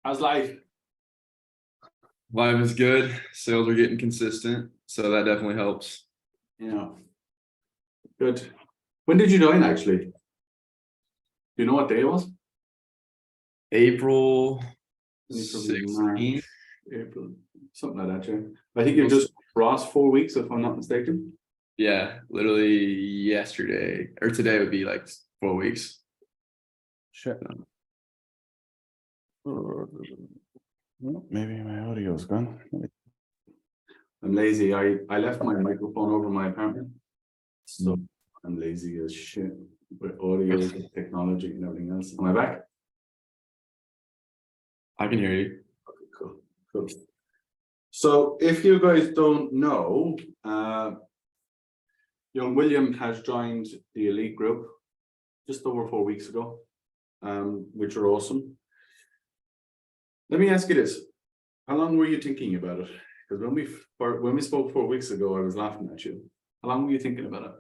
How's life? Life is good. Sales are getting consistent, so that definitely helps. Yeah. Good. When did you join, actually? Do you know what day it was? April March, 16th. April, something like that, yeah. I think you've just crossed 4 weeks, if I'm not mistaken. Yeah, literally yesterday or today would be like 4 weeks. Shit. Maybe my audio's gone. I'm lazy. I left my microphone over my apartment. So I'm lazy as shit with audio, technology, and everything else. Am I back? I can hear you. Okay, cool. So if you guys don't know, young William has joined the elite group just over 4 weeks ago, which are awesome. Let me ask you this: how long were you thinking about it? Because when we spoke 4 weeks ago, I was laughing at you. How long were you thinking about it?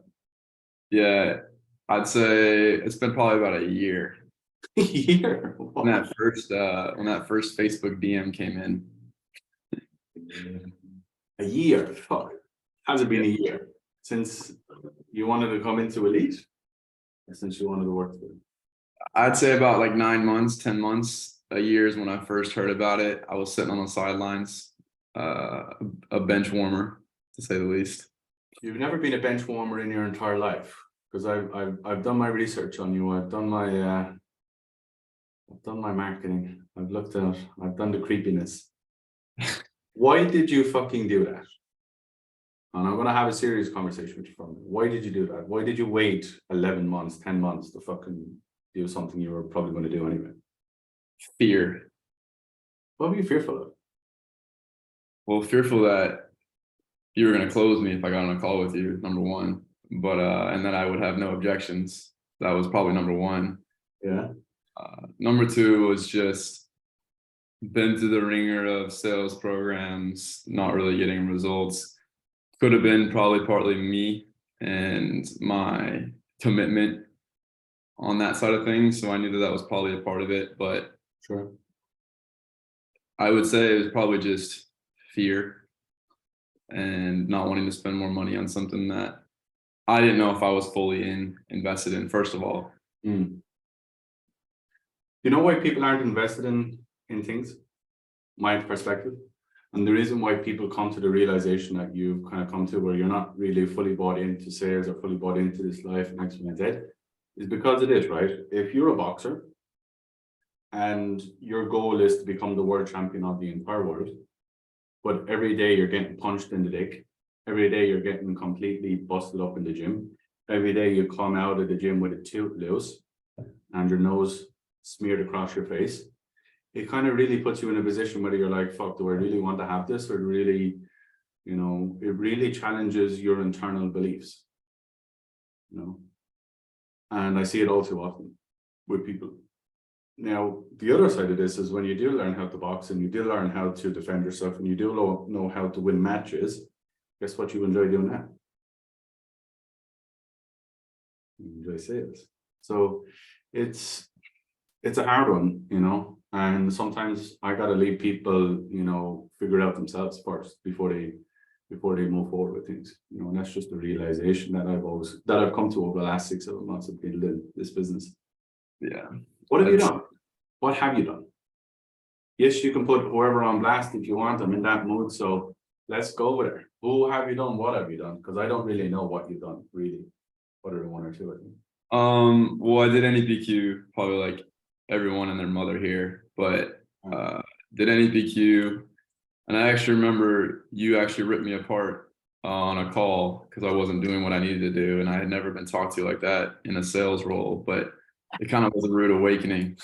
Yeah, I'd say it's been probably about a year. A year. When that first Facebook DM came in. A year. Fuck. Has it been a year since you wanted to come into elite? Or since you wanted to work with it? I'd say about like 9 months, 10 months. A year is when I first heard about it. I was sitting on the sidelines, a bench warmer, to say the least. You've never been a bench warmer in your entire life, because I've done my research on you. I've done my marketing. I've done the creepiness. Why did you fucking do that? And I'm gonna have a serious conversation with you from it. Why did you do that? Why did you wait 11 months, 10 months to fucking do something you were probably going to do anyway? Fear. What were you fearful of? Well, fearful that you were going to close me if I got on a call with you, number one. But and that I would have no objections. That was probably number one. Yeah. Number two was just been to the ringer of sales programs, not really getting results. Could have been probably partly me and my commitment on that side of things. So I knew that was probably a part of it, but Sure. I would say it was probably just fear and not wanting to spend more money on something that I didn't know if I was fully invested in, first of all. You know why people aren't invested in things? My perspective. And the reason why people come to the realization that you've kind of come to, where you're not really fully bought into sales or fully bought into this life and X, Y, and Z, is because it is, right? If you're a boxer and your goal is to become the world champion of the entire world, but every day you're getting punched in the dick, every day you're getting completely busted up in the gym, every day you come out of the gym with a tooth loose and your nose smeared across your face, it kind of really puts you in a position where you're like, fuck, do I really want to have this? Or really, you know, it really challenges your internal beliefs, you know? And I see it all too often with people. Now, the other side of this is when you do learn how to box and you do learn how to defend yourself and you do know how to win matches, guess what you enjoy doing now? You enjoy sales. So it's a hard one, you know, and sometimes I gotta leave people, you know, figure out themselves first before they move forward with things, you know. And that's just the realization that I've come to over the last 6 7 months of being in this business. Yeah. What have you done? What have you done? Yes, you can put whoever on blast if you want. I'm in that mood, so let's go with it. Who have you done? What have you done? Because I don't really know what you've done, really. What are the one or two, I think? Well, I did NEPQ, probably like everyone and their mother here, but did NEPQ, and I actually remember you actually ripped me apart on a call because I wasn't doing what I needed to do, and I had never been talked to like that in a sales role, but it kind of was a rude awakening,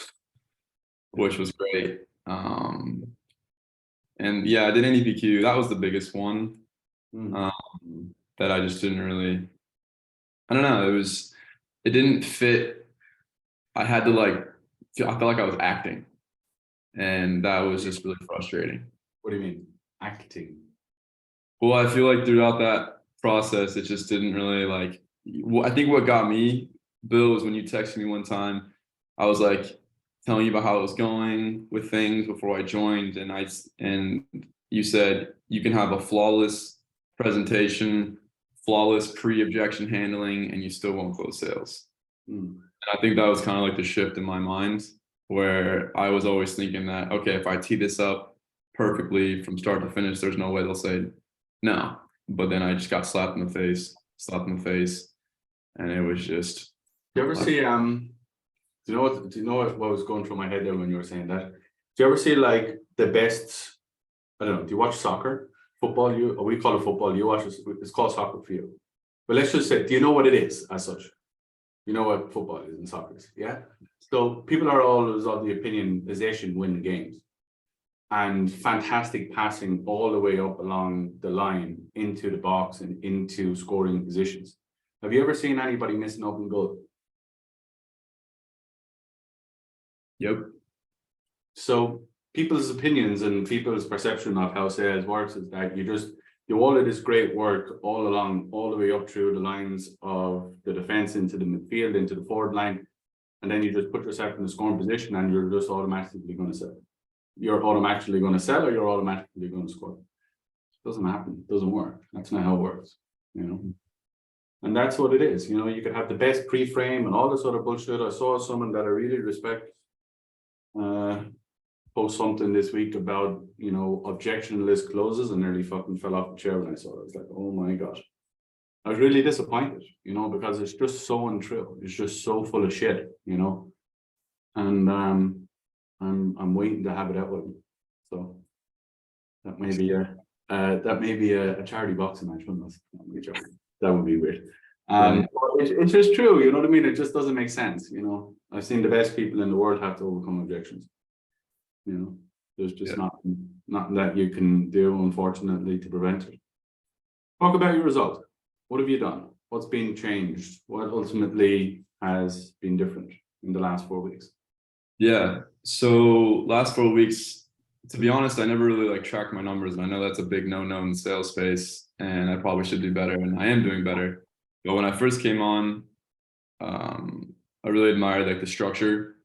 which was great. And yeah, I did NEPQ. That was the biggest one that I just didn't really, I don't know. It didn't fit. I had to I felt like I was acting, and that was just really frustrating. What do you mean, acting? Well, I feel like throughout that process, it just didn't really I think what got me, Bill, was when you texted me one time. I was like, telling you about how it was going with things before I joined, and you said you can have a flawless presentation, flawless pre-objection handling, and you still won't close sales. Mm. And I think that was kind of like the shift in my mind, where I was always thinking that, okay, if I tee this up perfectly from start to finish, there's no way they'll say no. But then I just got slapped in the face, and it was just. Do you ever see do you know what was going through my head there when you were saying that? Do you ever see like the best? I don't know. Do you watch soccer, football? We call it football. You watch it. It's called soccer for you. But let's just say, do you know what it is as such? You know what football is and soccer is, yeah. So people are always of the opinion possession win games, and fantastic passing all the way up along the line into the box and into scoring positions. Have you ever seen anybody miss an open goal? Yep. So people's opinions and people's perception of how sales works is that you do all of this great work all along, all the way up through the lines of the defense into the midfield, into the forward line, and then you just put yourself in the scoring position and you're just automatically going to sell. You're automatically going to sell, or you're automatically going to score. It doesn't happen. It doesn't work. That's not how it works, you know. And that's what it is. You know, you could have the best pre-frame and all this other bullshit. I saw someone that I really respect post something this week about, you know, objection list closes, and nearly fucking fell off the chair when I saw it. I was like, oh my God. I was really disappointed, you know, because it's just so untrue. It's just so full of shit, you know. And I'm waiting to have it out with me. So that may be a charity boxing match, wouldn't it? That would be weird. It's just true, you know what I mean? It just doesn't make sense, you know. I've seen the best people in the world have to overcome objections. You know, there's just nothing that you can do, unfortunately, to prevent it. Talk about your result. What have you done? What's been changed? What ultimately has been different in the last 4 weeks? Yeah. So last 4 weeks, to be honest, I never really like tracked my numbers, and I know that's a big no-no in the sales space, and I probably should do better, and I am doing better. But when I first came on, I really admired like the structure,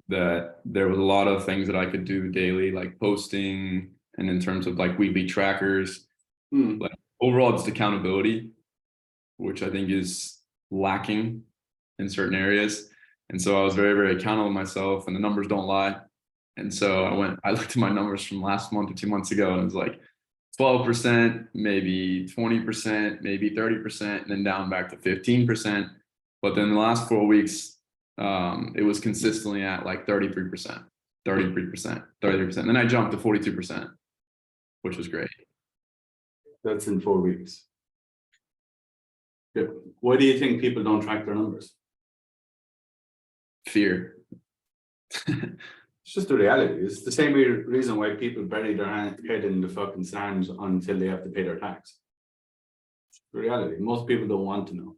that there was a lot of things that I could do daily, like posting, and in terms of like weekly trackers, like overall just accountability, which I think is lacking in certain areas. And so I was very, very accountable to myself, and the numbers don't lie. And so I looked at my numbers from last month or 2 months ago, and it was like 12%, maybe 20%, maybe 30%, and then down back to 15%. But then the last 4 weeks, it was consistently at like 33%, 33%, 33%. And then I jumped to 42%, which was great. That's in 4 weeks. Yeah. Why do you think people don't track their numbers? Fear. It's just the reality. It's the same reason why people bury their head in the fucking sand until they have to pay their tax. It's the reality. Most people don't want to know.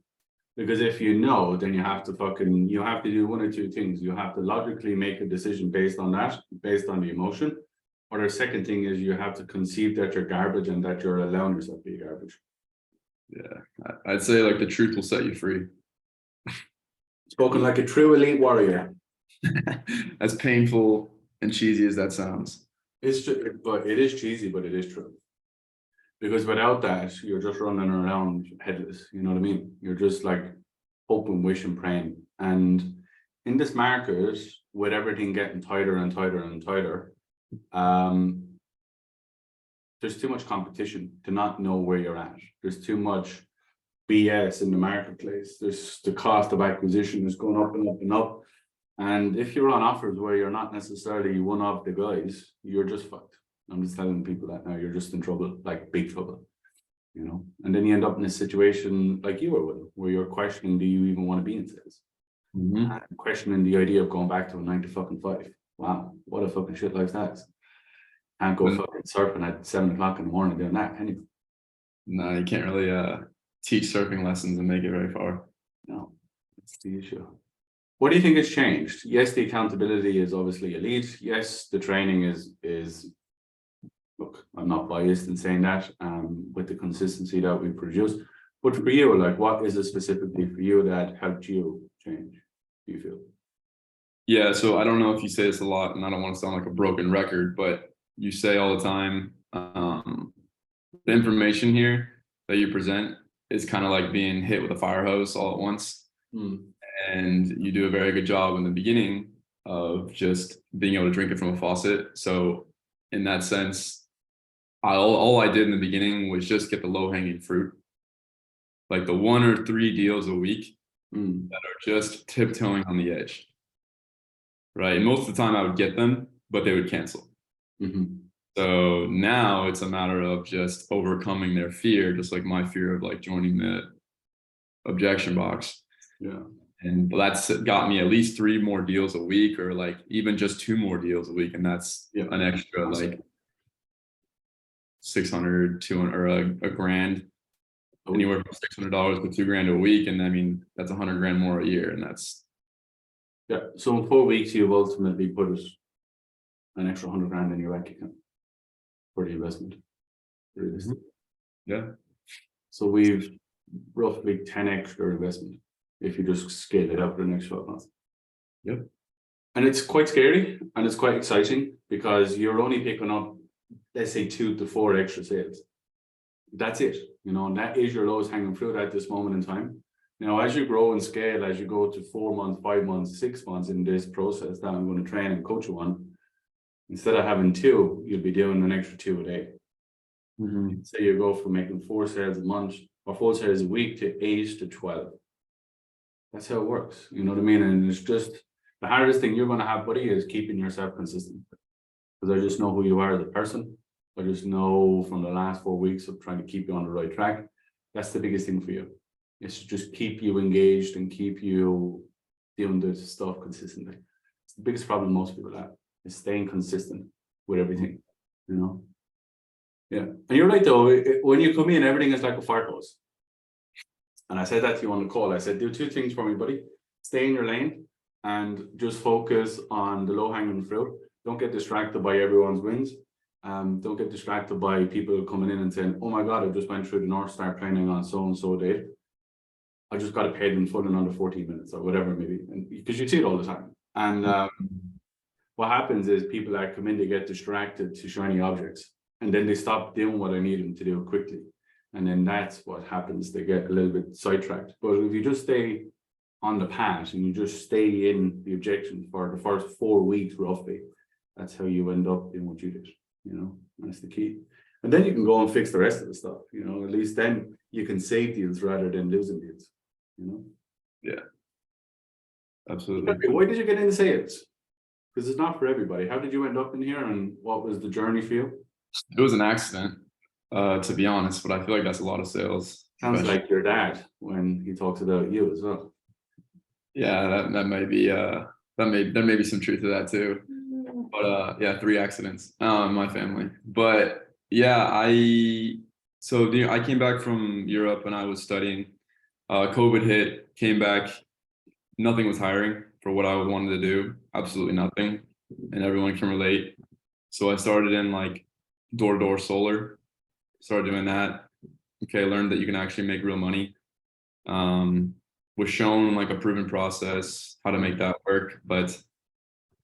Because if you know, then you have to do one or two things. You have to logically make a decision based on that, based on the emotion. Or the second thing is you have to conceive that you're garbage and that you're allowing yourself to be garbage. Yeah, I'd say like the truth will set you free. Spoken like a true elite warrior. As painful and cheesy as that sounds. It's just, but it is cheesy, but it is true. Because without that, you're just running around headless. You know what I mean? You're just like hoping, wishing, praying. And in this market, with everything getting tighter and tighter and tighter, there's too much competition to not know where you're at. There's too much BS in the marketplace. There's the cost of acquisition is going up and up and up. And if you're on offers where you're not necessarily one of the guys, you're just fucked. I'm just telling people that now. You're just in trouble, like big trouble, you know. And then you end up in a situation like you were with, where you're questioning, do you even want to be in sales? Questioning the idea of going back to a 9 to fucking 5. Wow, what a fucking shit life that is. Can't go fucking surfing at 7 o'clock in the morning doing that, can you? No, you can't really teach surfing lessons and make it very far. No, that's the issue. What do you think has changed? Yes, the accountability is obviously elite. Yes, the training is look, I'm not biased in saying that, with the consistency that we produce. But for you, like, what is it specifically for you that helped you change, do you feel? Yeah, so I don't know if you say this a lot, and I don't want to sound like a broken record, but you say all the time, the information here that you present is kind of like being hit with a fire hose all at once. And you do a very good job in the beginning of just being able to drink it from a faucet. So in that sense, all I did in the beginning was just get the low-hanging fruit, like the 1 or 3 deals a week that are just tiptoeing on the edge. Right. And most of the time I would get them, but they would cancel. So now it's a matter of just overcoming their fear, just like my fear of like joining the objection box. Yeah. And that's got me at least 3 more deals a week, or like even just 2 more deals a week. And that's an extra like 600, 200, or a grand, anywhere from $600 to $2,000 a week. And I mean, that's $100,000 more a year. And that's, yeah. So in 4 weeks, you've ultimately put an extra $100,000 in your bank account for the investment. yeah. So we've roughly 10x your investment if you just scale it up for the next 12 months. Yep. And it's quite scary and it's quite exciting because you're only picking up, let's say, 2 to 4 extra sales. That's it, you know, and that is your lowest hanging fruit at this moment in time. Now, as you grow and scale, as you go to 4 months, 5 months, 6 months in this process that I'm going to train and coach you on, instead of having 2, you'll be doing an extra 2 a day. Say you go from making 4 sales a month or 4 sales a week to 8 to 12. That's how it works. You know what I mean? And it's just the hardest thing you're going to have, buddy, is keeping yourself consistent. Because I just know who you are as a person. I just know from the last 4 weeks of trying to keep you on the right track. That's the biggest thing for you. It's to just keep you engaged and keep you doing this stuff consistently. It's the biggest problem most people have, is staying consistent with everything, you know? Yeah. And you're right, though, when you come in, everything is like a fire hose. And I said that to you on the call. I said, do 2 things for me, buddy. Stay in your lane and just focus on the low-hanging fruit. Don't get distracted by everyone's wins. Don't get distracted by people coming in and saying, oh my God, I just went through the North Star planning on so-and-so date. I just got it paid in full in under 14 minutes or whatever, maybe. And because you see it all the time. And what happens is people that come in, they get distracted to shiny objects. And then they stop doing what I need them to do quickly. And then that's what happens. They get a little bit sidetracked. But if you just stay on the path and you just stay in the objection for the first 4 weeks, roughly, that's how you end up doing what you did. You know, that's the key. And then you can go and fix the rest of the stuff. You know, at least then you can save deals rather than losing deals. You know? Yeah. Absolutely. Why did you get into sales? Because it's not for everybody. How did you end up in here and what was the journey for you? It was an accident, to be honest, but I feel like that's a lot of sales. Sounds like your dad when he talks about you as well. Yeah, that may be there may be some truth to that too. But yeah, 3 accidents in my family. But yeah, I came back from Europe and I was studying. COVID hit, came back, nothing was hiring for what I wanted to do, absolutely nothing, and everyone can relate. So I started in like door-to-door solar, started doing that. Okay, learned that you can actually make real money. Was shown like a proven process, how to make that work, but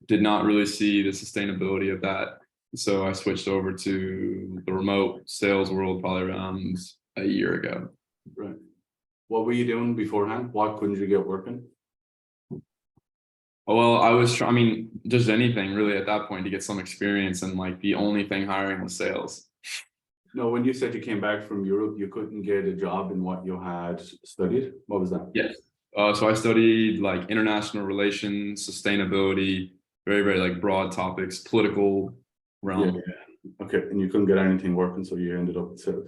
did not really see the sustainability of that. So I switched over to the remote sales world probably around a year ago. Right. What were you doing beforehand? What couldn't you get working? Well, I mean, just anything really at that point to get some experience, and like the only thing hiring was sales. No, when you said you came back from Europe, you couldn't get a job in what you had studied. What was that? Yes. So I studied like international relations, sustainability, very, very like broad topics, political realm. Yeah. Okay, and you couldn't get anything working, so you ended up in sales.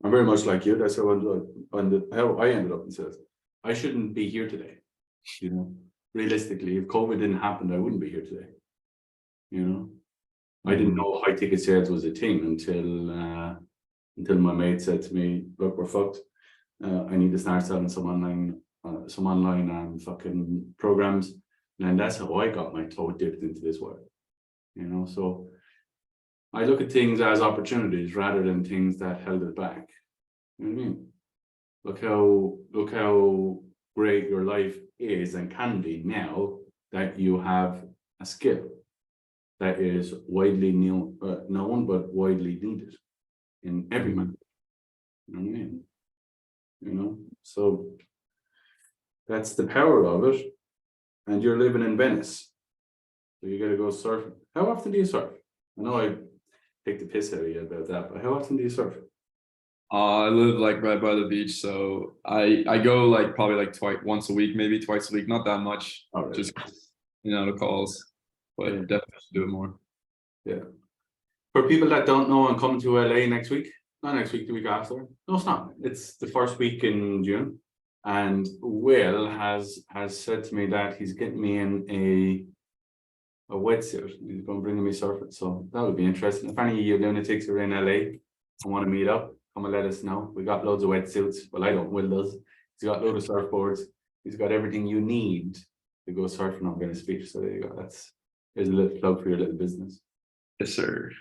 I'm very much like you. That's how I ended up in sales. I shouldn't be here today. You know, realistically, if COVID didn't happen, I wouldn't be here today. You know, I didn't know high ticket sales was a thing until my mate said to me, "Look, we're fucked. I need to start selling some online fucking programs." And that's how I got my toe dipped into this world. You know, so I look at things as opportunities rather than things that held it back. You know what I mean? Look how great your life is and can be now that you have a skill that is widely known but widely needed in every man. You know what I mean? You know, so that's the power of it. And you're living in Venice, so you got to go surfing. How often do you surf? I know I take the piss out of you about that, but how often do you surf? I live like right by the beach, so I go like probably like once a week, maybe twice a week, not that much, All right. just the calls, but Yeah. definitely should do it more. Yeah. For people that don't know, I'm coming to LA next week. Not next week, the week after. No, it's not. It's the first week in June. And Will has said to me that he's getting me in a wetsuit. He's going to bring me surfing. So that would be interesting. If any of you lunatics are in LA and want to meet up, come and let us know. We got loads of wetsuits. Well, I don't. Will does. He's got loads of surfboards. He's got everything you need to go surfing on Venice Beach. So there you go. Here's a little plug for your little business. Yes, sir.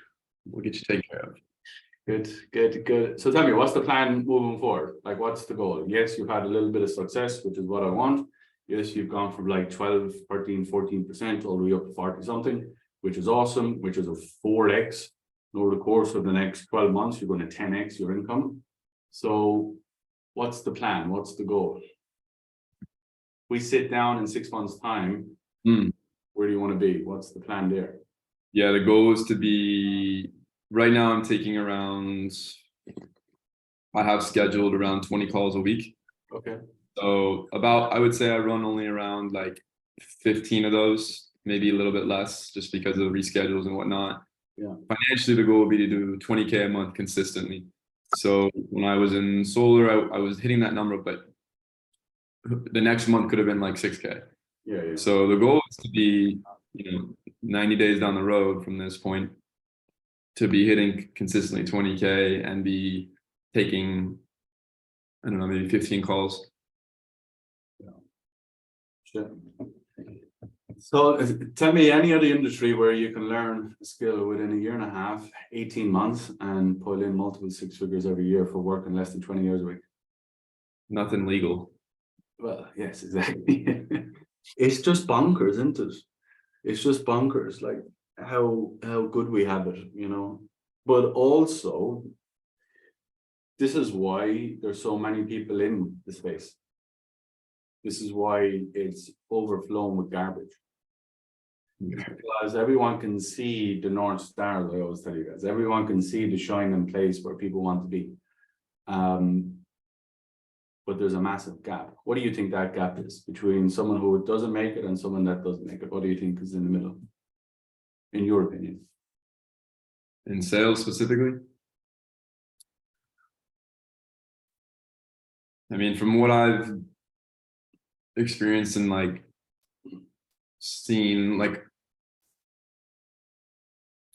We'll get you taken care of. Good. So tell me, what's the plan moving forward? Like, what's the goal? Yes, you've had a little bit of success, which is what I want. Yes, you've gone from like 12, 13, 14% all the way up to 40 something, which is awesome, which is a 4x. Over the course of the next 12 months, you're going to 10x your income. So what's the plan? What's the goal? We sit down in 6 months' time. Where do you want to be? What's the plan there? Yeah, the goal is to be, right now I'm taking around, I have scheduled around 20 calls a week. Okay. So I would say I run only around like 15 of those, maybe a little bit less just because of reschedules and whatnot. Yeah. Financially, the goal would be to do 20K a month consistently. So when I was in solar, I was hitting that number, but the next month could have been like 6K. Yeah. So the goal is to be, 90 days down the road from this point to be hitting consistently 20K and be taking, I don't know, maybe 15 calls. Sure. So tell me any other industry where you can learn a skill within a year and a half, 18 months, and pull in multiple 6 figures every year for working less than 20 hours a week. Nothing legal. Well, yes, exactly. It's just bonkers, isn't it? It's just bonkers, like how good we have it, But also, this is why there's so many people in the space. This is why it's overflowing with garbage. Because everyone can see the North Star, I always tell you guys. Everyone can see the shining place where people want to be. But there's a massive gap. What do you think that gap is between someone who doesn't make it and someone that doesn't make it? What do you think is in the middle, in your opinion? In sales specifically? I mean, from what I've experienced and like seen, like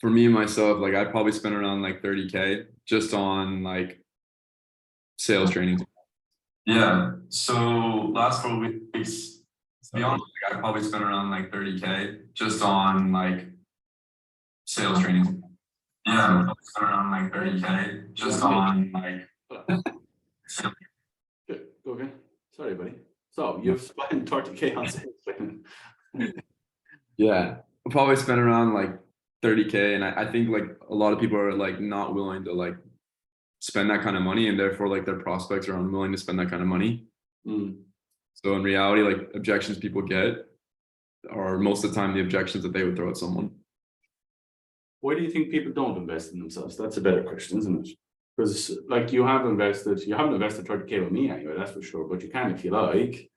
for me myself, like I probably spent around like 30K just on like sales training. Yeah. So last 4 weeks, to be honest, like I probably spent around like 30K just on like sales training. Yeah, I probably spent around like 30K just on like. Okay, sorry, buddy. So you've spent 30K on sales training. Yeah, I probably spent around like 30K, and I think like a lot of people are like not willing to like spend that kind of money, and therefore like their prospects are unwilling to spend that kind of money. So in reality, like objections people get are most of the time the objections that they would throw at someone. Why do you think people don't invest in themselves? That's a better question, isn't it? Because like you haven't invested 30K with me anyway, that's for sure, but you can if you like.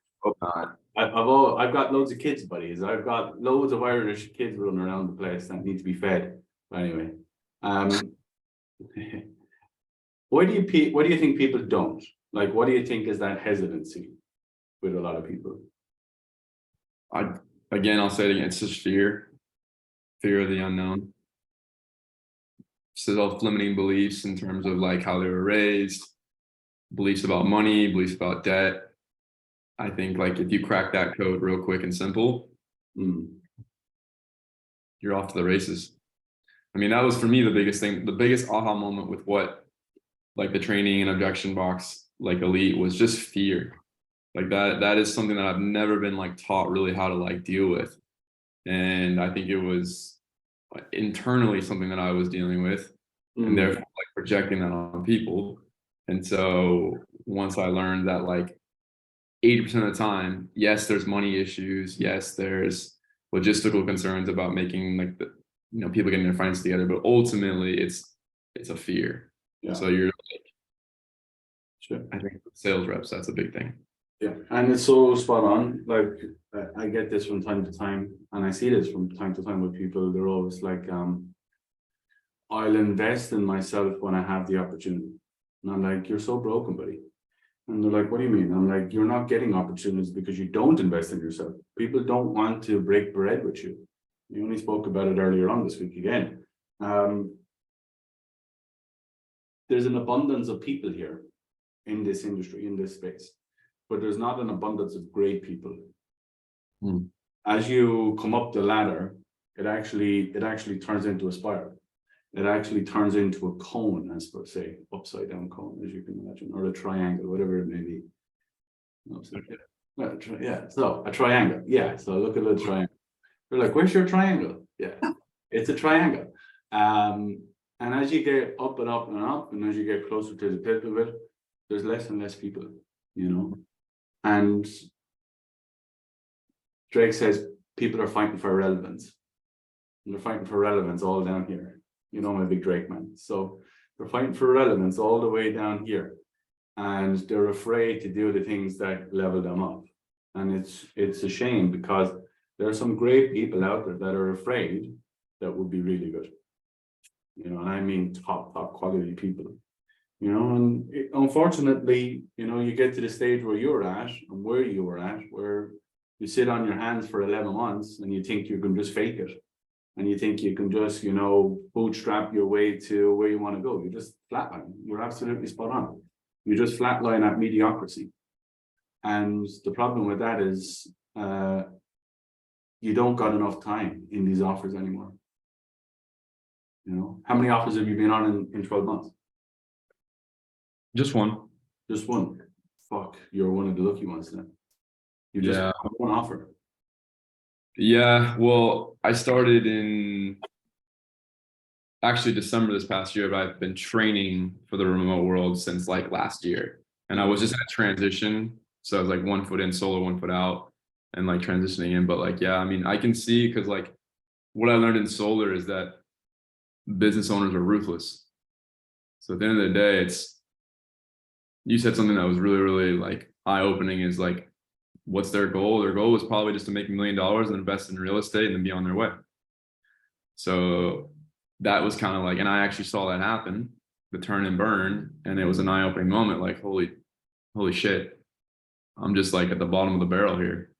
I've got loads of kids buddies. I've got loads of Irish kids running around the place that need to be fed. But anyway, why do you think people don't? Like, what do you think is that hesitancy with a lot of people? I'll say it again, it's just fear of the unknown. Self-limiting beliefs in terms of like how they were raised, beliefs about money, beliefs about debt. I think like if you crack that code real quick and simple, you're off to the races. I mean, that was for me the biggest thing, the biggest aha moment with what like the training and objection box like elite was just fear. Like that is something that I've never been like taught really how to like deal with. and I think it was internally something that I was dealing with, and therefore like projecting that on people. And so once I learned that like 80% of the time, yes, there's money issues, yes, there's logistical concerns about making like the people getting their finances together, but ultimately it's a fear. Yeah. So you're like, sure. I think sales reps, that's a big thing. Yeah, and it's so spot on. Like I get this from time to time, and I see this from time to time with people. They're always like, I'll invest in myself when I have the opportunity. And I'm like, you're so broken, buddy. And they're like, what do you mean? I'm like, you're not getting opportunities because you don't invest in yourself. People don't want to break bread with you. We only spoke about it earlier on this week again. There's an abundance of people here in this industry, in this space, but there's not an abundance of great people. As you come up the ladder, it actually turns into a spiral. It actually turns into a cone, as per se, upside down cone, as you can imagine, or a triangle, whatever it may be. Yeah, so a triangle. Yeah, so look at the triangle. They're like, where's your triangle? Yeah, it's a triangle. And as you get up and up and up, and as you get closer to the tip of it, there's less and less people, And Drake says people are fighting for relevance. And they're fighting for relevance all down here. I'm a big Drake man. So they're fighting for relevance all the way down here. And they're afraid to do the things that level them up. And it's a shame because there are some great people out there that are afraid that would be really good. And I mean top quality people. And unfortunately, you get to the stage where you're at and where you were at, where you sit on your hands for 11 months and you think you can just fake it. And you think you can just, bootstrap your way to where you want to go. You just flatline. You're absolutely spot on. You just flatline at mediocrity. And the problem with that is you don't got enough time in these offers anymore. How many offers have you been on in 12 months? Just one. Just one. Fuck, you're one of the lucky ones then. You just have one offer. Yeah, well, I started in actually December this past year, but I've been training for the remote world since like last year. And I was just in a transition. So I was like 1 foot in solo, 1 foot out, and like transitioning in. But like, yeah, I mean, I can see because like what I learned in solar is that business owners are ruthless. So at the end of the day, you said something that was really, really like eye-opening is like, what's their goal? Their goal was probably just to make $1 million and invest in real estate and then be on their way. So that was kind of like, and I actually saw that happen, the turn and burn, and it was an eye-opening moment. Like, holy shit, I'm just like at the bottom of the barrel here.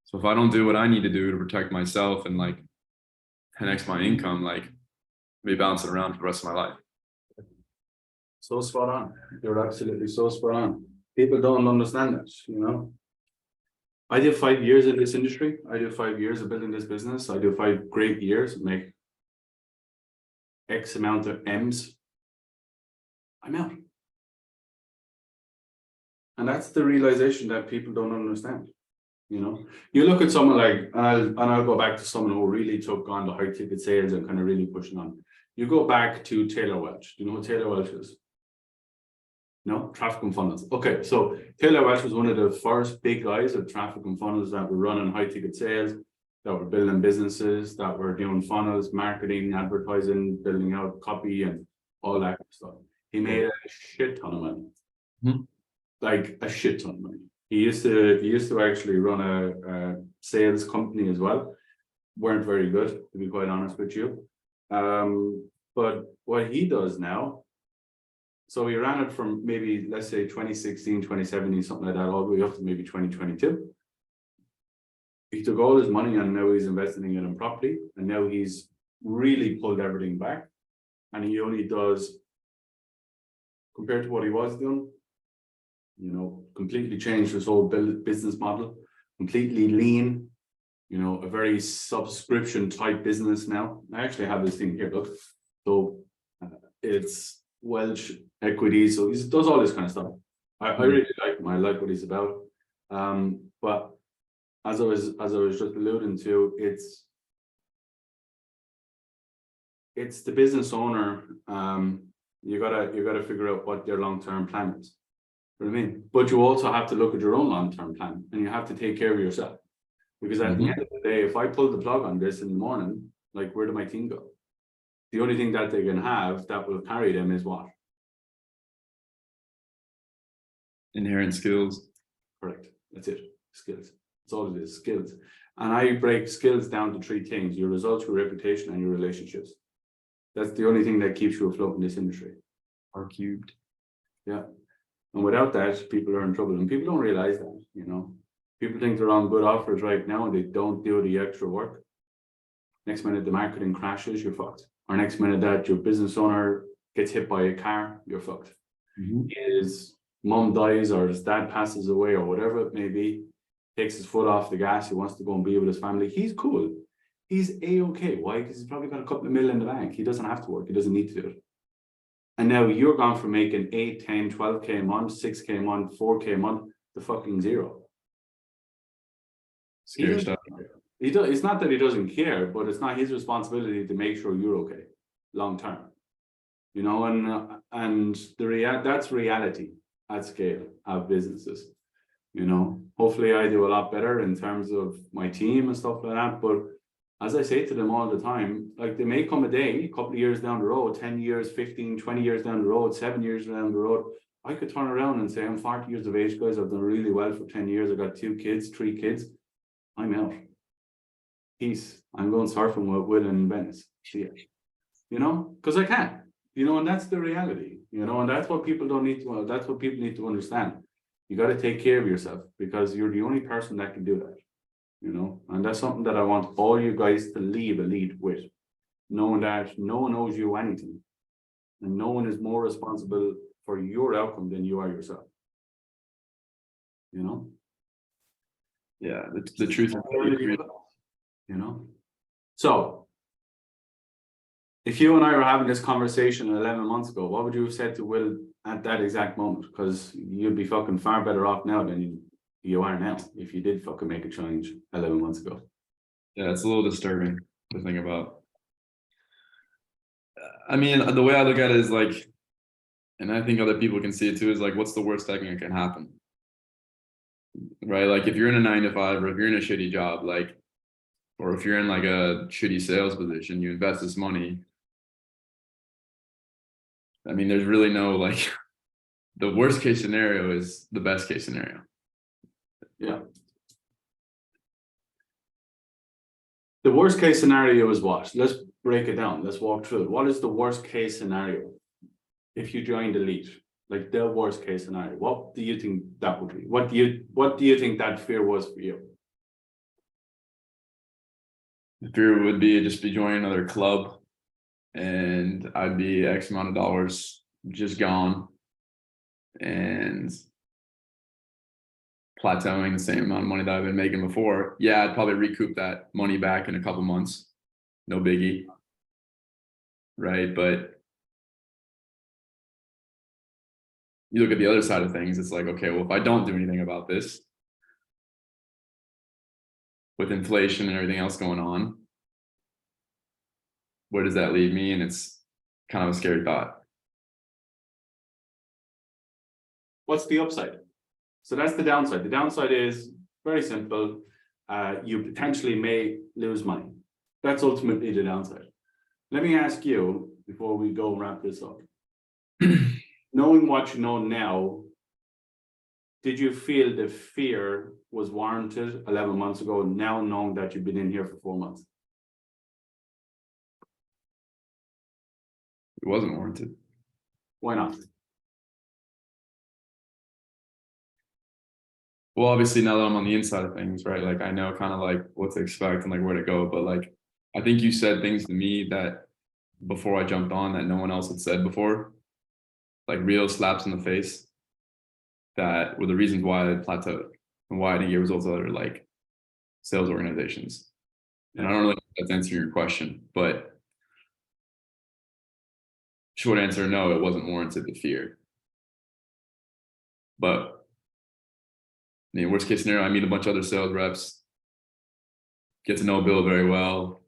So if I don't do what I need to do to protect myself and like 10x my income, like maybe bounce it around for the rest of my life. So spot on. You're absolutely so spot on. People don't understand that, I did 5 years in this industry. I did 5 years of building this business. I did 5 great years, make X amount of M's. I'm out. And that's the realization that people don't understand. You look at someone like, and I'll go back to someone who really took on the high ticket sales and kind of really pushing on. You go back to Taylor Welch. Do you know who Taylor Welch is? No, traffic and funnels. Okay, so Taylor Welch was one of the first big guys of traffic and funnels that were running high ticket sales, that were building businesses, that were doing funnels, marketing, advertising, building out copy and all that stuff. He made a shit ton of money, like a shit ton of money. He used to actually run a sales company as well. Weren't very good, to be quite honest with you. But what he does now, so he ran it from maybe, let's say 2016, 2017, something like that, all the way up to maybe 2022. He took all his money and now he's investing it in property. And now he's really pulled everything back. And he only does, compared to what he was doing, completely changed his whole business model, completely lean, a very subscription type business now. I actually have this thing here, look. So it's Welch equity. So he does all this kind of stuff. I really like him. I like what he's about. But as I was just alluding to, it's it's the business owner. You gotta figure out what their long-term plan is. You know what I mean? But you also have to look at your own long-term plan, and you have to take care of yourself. Because at the end of the day, if I pull the plug on this in the morning, like, where do my team go? The only thing that they can have that will carry them is what? Inherent skills. Correct. That's it. Skills. That's all it is. Skills. And I break skills down to three things: your results, your reputation, and your relationships. That's the only thing that keeps you afloat in this industry. R cubed. Yeah. And without that, people are in trouble. And people don't realize that, you know. People think they're on good offers right now and they don't do the extra work. Next minute the marketing crashes, you're fucked. Or next minute that your business owner gets hit by a car, you're fucked. His mom dies or his dad passes away or whatever it may be, takes his foot off the gas, he wants to go and be with his family. He's cool. He's A-okay. Why? Because he's probably got a couple of million in the bank. He doesn't have to work. He doesn't need to do it. And now you're gone from making 8, 10, 12K a month, 6K a month, 4K a month to fucking zero. Scary stuff. It's not that he doesn't care, but it's not his responsibility to make sure you're okay long term. You know, and that's reality at scale of businesses. You know, hopefully I do a lot better in terms of my team and stuff like that. But as I say to them all the time, like, there may come a day, a couple of years down the road, 10 years, 15, 20 years down the road, 7 years down the road, I could turn around and say, I'm 40 years of age, guys. I've done really well for 10 years. I've got 2 kids, 3 kids. I'm out. Peace. I'm going surfing with Will in Venice. See ya. You know, because I can. You know, and that's the reality. You know, and that's what people don't need to. That's what people need to understand. You got to take care of yourself because you're the only person that can do that. You know, and that's something that I want all you guys to leave Elite with, knowing that no one owes you anything, and no one is more responsible for your outcome than you are yourself. You know. Yeah, the truth. You know, so if you and I were having this conversation 11 months ago, what would you have said to Will at that exact moment? Because you'd be fucking far better off now than you are now if you did fucking make a change 11 months ago. Yeah, it's a little disturbing to think about. I mean, the way I look at it is like, and I think other people can see it too, is like, what's the worst thing that can happen? Right? Like, if you're in a 9 to 5 or if you're in a shitty job, like, or if you're in like a shitty sales position, you invest this money. I mean, there's really no, like, the worst case scenario is the best case scenario. Yeah. The worst case scenario is what? Let's break it down. Let's walk through it. What is the worst case scenario if you joined Elite? Like, the worst case scenario. What do you think that would be? What do you think that fear was for you? The fear would be just be joining another club and I'd be X amount of dollars just gone and plateauing the same amount of money that I've been making before. Yeah, I'd probably recoup that money back in a couple months. No biggie. Right. But you look at the other side of things, it's like, okay, well, if I don't do anything about this, with inflation and everything else going on, where does that leave me? And it's kind of a scary thought. What's the upside? So that's the downside. The downside is very simple. You potentially may lose money. That's ultimately the downside. Let me ask you, before we go and wrap this up, knowing what you know now, did you feel the fear was warranted 11 months ago, now knowing that you've been in here for 4 months? It wasn't warranted. Why not? Well, obviously now that I'm on the inside of things, right? Like, I know kind of like what to expect and like where to go. But like, I think you said things to me that before I jumped on that no one else had said before, like real slaps in the face that were the reasons why I plateaued and why I didn't get results of other like sales organizations. And I don't really know if that's answering your question, but short answer, no, it wasn't warranted, the fear. But I mean, worst case scenario, I meet a bunch of other sales reps, get to know Bill very well.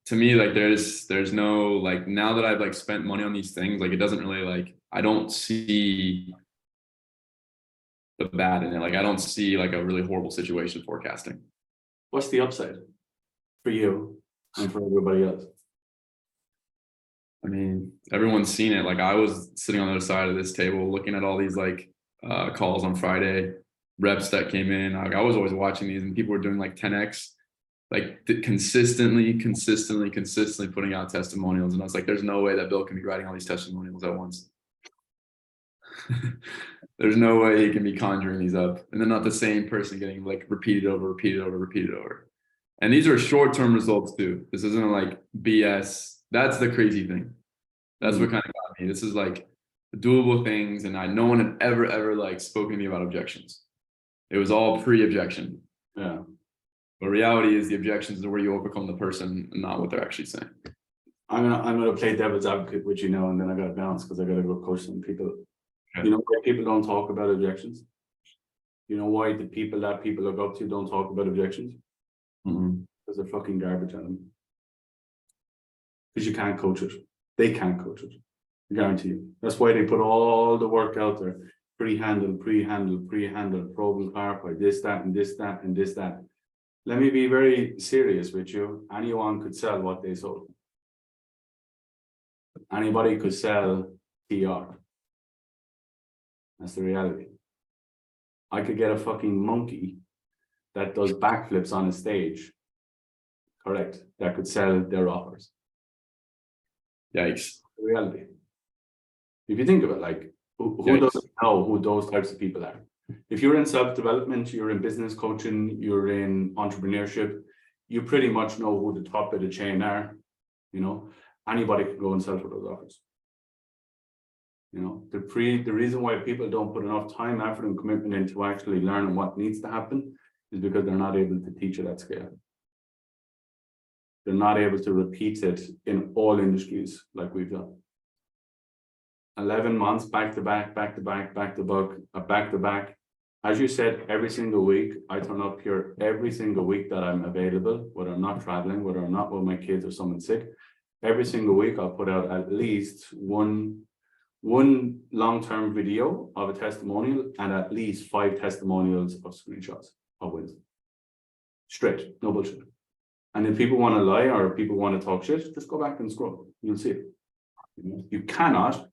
to me, like there's no, like, now that I've like spent money on these things, like it doesn't really, like, I don't see the bad in it. Like I don't see like a really horrible situation forecasting. What's the upside for you and for everybody else? I mean, everyone's seen it. Like I was sitting on the other side of this table looking at all these like calls on Friday, reps that came in. Like I was always watching these, and people were doing like 10x, like consistently putting out testimonials. And I was like, there's no way that Bill can be writing all these testimonials at once. There's no way he can be conjuring these up, and then not the same person getting like repeated over. And these are short-term results too. This isn't like BS. That's the crazy thing. That's what kind of got me. This is like doable things, and no one had ever like spoken to me about objections. It was all pre-objection. Yeah. But reality is the objections are where you overcome the person and not what they're actually saying. I'm gonna play devil's advocate with you now, and then I gotta bounce because I gotta go coach some people. Okay. You know why people don't talk about objections? You know why the people that people look up to don't talk about objections? Because they're fucking garbage at them. Because you can't coach it. They can't coach it. I guarantee you. That's why they put all the work out there. Pre-handle, probe and clarify, this, that, and this, that, and this, that. Let me be very serious with you. Anyone could sell what they sold. Anybody could sell PR. That's the reality. I could get a fucking monkey that does backflips on a stage. Correct. That could sell their offers. Yikes. The reality. If you think of it, like who doesn't know who those types of people are? If you're in self-development, you're in business coaching, you're in entrepreneurship, you pretty much know who the top of the chain are. You know, anybody can go and sell for those offers. You know, the reason why people don't put enough time, effort, and commitment into actually learning what needs to happen is because they're not able to teach it at scale. They're not able to repeat it in all industries like we've done. 11 months back to back. As you said, every single week, I turn up here every single week that I'm available, whether I'm not traveling, whether I'm not with my kids or someone sick. Every single week, I'll put out at least one long-term video of a testimonial and at least 5 testimonials of screenshots of wins. Straight, no bullshit. And if people want to lie or people want to talk shit, just go back and scroll. You'll see it. You cannot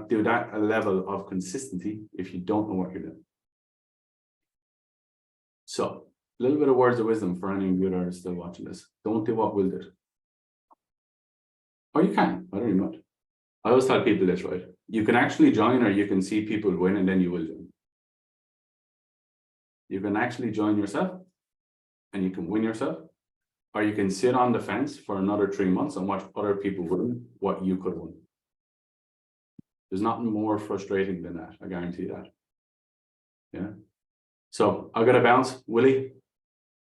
do that level of consistency if you don't know what you're doing. So, a little bit of words of wisdom for any of you that are still watching this. Don't do what Will did. Or you can, I don't even know. I always tell people this, right? You can actually join, or you can see people win and then you will join. You can actually join yourself and you can win yourself, or you can sit on the fence for another 3 months and watch other people win what you could win. There's nothing more frustrating than that, I guarantee that. Yeah. So I gotta bounce. Willie,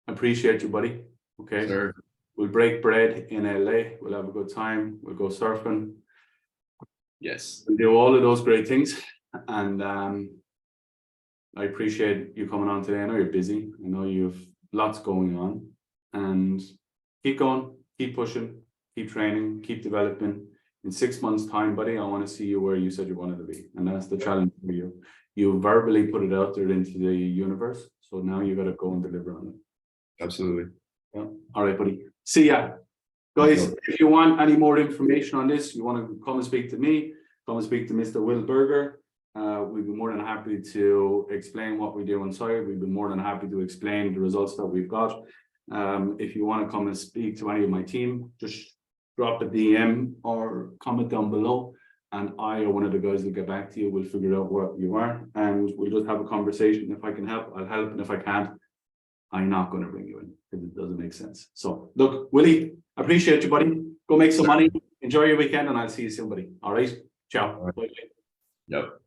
appreciate you, buddy. Okay. Sure. We'll break bread in LA. We'll have a good time. We'll go surfing. Yes. We'll do all of those great things. And I appreciate you coming on today. I know you're busy. I know you've lots going on. And keep going, keep pushing, keep training, keep developing. In 6 months' time, buddy, I want to see you where you said you wanted to be. And that's the challenge for you. You verbally put it out there into the universe. So now you got to go and deliver on it. Absolutely. Yeah. All right, buddy. See ya. Guys, if you want any more information on this, you want to come and speak to me, come and speak to Mr. Will Berger. We'd be more than happy to explain what we do inside. We'd be more than happy to explain the results that we've got. If you want to come and speak to any of my team, just drop a DM or comment down below, and I or one of the guys will get back to you. We'll figure out where you are, and we'll just have a conversation. If I can help, I'll help, and if I can't, I'm not going to bring you in because it doesn't make sense. So, look, Willie, appreciate you, buddy. Go make some money. Enjoy your weekend, and I'll see you soon, buddy. All right. Ciao. All right. Bye. Yep.